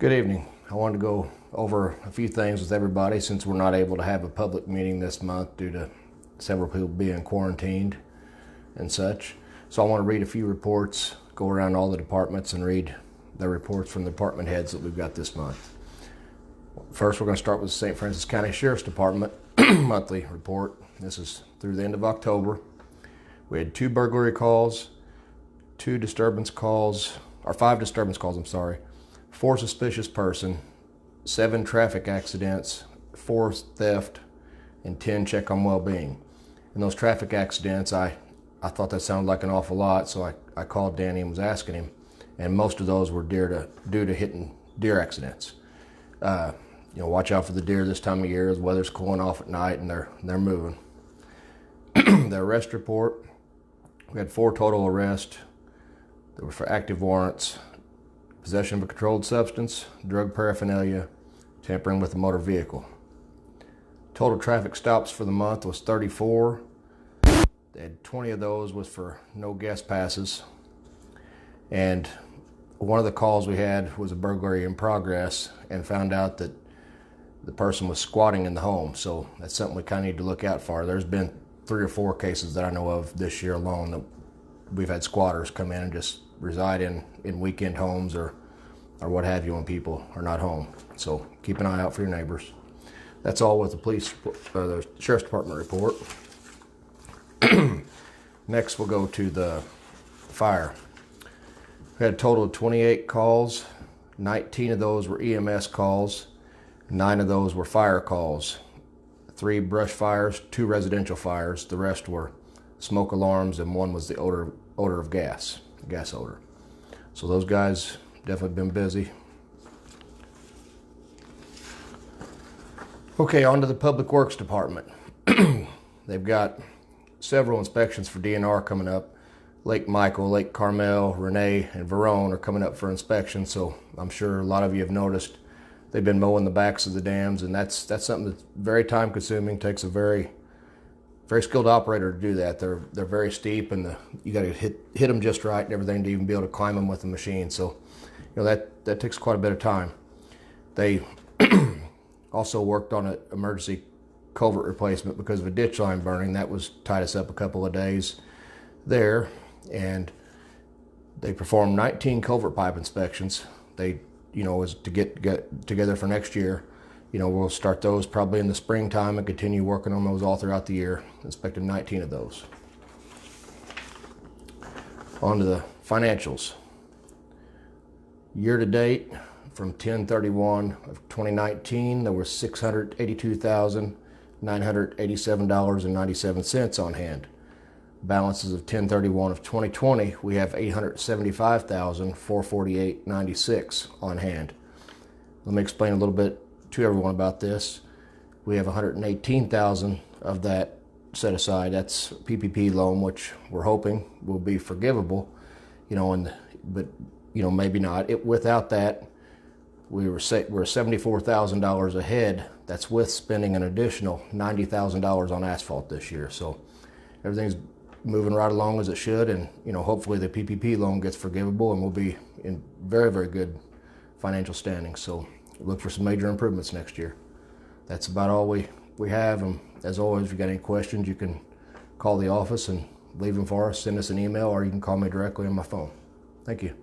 Good evening. I wanted to go over a few things with everybody since we're not able to have a public meeting this month due to several people being quarantined and such. So I want to read a few reports, go around all the departments and read the reports from the department heads that we've got this month. First, we're going to start with the St. Francis County Sheriff's Department monthly report. This is through the end of October. We had 2 burglary calls, 5 disturbance calls, 4 suspicious person, 7 traffic accidents, 4 theft, and 10 check on well-being. And those traffic accidents, I thought that sounded like an awful lot, so I called Danny and was asking him, and most of those were due to hitting deer accidents. Watch out for the deer this time of year. The weather's cooling off at night and they're moving. The arrest report, we had 4 total arrests that were for active warrants, possession of a controlled substance, drug paraphernalia, tampering with a motor vehicle. Total traffic stops for the month was 34. They had 20 of those was for no guest passes. And one of the calls we had was a burglary in progress and found out that the person was squatting in the home. So that's something we kind of need to look out for. There's been 3 or 4 cases that I know of this year alone that we've had squatters come in and just reside in weekend homes or what have you when people are not home. So keep an eye out for your neighbors. That's all with the Sheriff's Department report. Next, we'll go to the fire. We had a total of 28 calls. 19 of those were EMS calls. 9 of those were fire calls. 3 brush fires, 2 residential fires. The rest were smoke alarms, and 1 was the odor of gas odor. So those guys definitely been busy. Okay, on to the Public Works Department. They've got several inspections for DNR coming up. Lake Michael, Lake Carmel, Renee, and Verone are coming up for inspection, so I'm sure a lot of you have noticed they've been mowing the backs of the dams, and that's something that's very time consuming, takes a very skilled operator to do that. They're very steep, and you got to hit them just right and everything to even be able to climb them with the machine. So, that takes quite a bit of time. They also worked on an emergency culvert replacement because of a ditch line burning. That was tied us up a couple of days there, and they performed 19 culvert pipe inspections. They, was to get together for next year. We'll start those probably in the springtime and continue working on those all throughout the year. Inspected 19 of those. On to the financials. Year to date, from 10/31 of 2019, there was $682,987.97 on hand. Balances of 10/31 of 2020, we have $875,448.96 on hand. Let me explain a little bit to everyone about this. We have $118,000 of that set aside. That's PPP loan, which we're hoping will be forgivable, but maybe not. Without that, we're $74,000 ahead. That's with spending an additional $90,000 on asphalt this year. So everything's moving right along as it should, and hopefully the PPP loan gets forgivable and we'll be in very, very good financial standing. So look for some major improvements next year. That's about all we have. And as always, if you got any questions, you can call the office and leave them for us, send us an email, or you can call me directly on my phone. Thank you.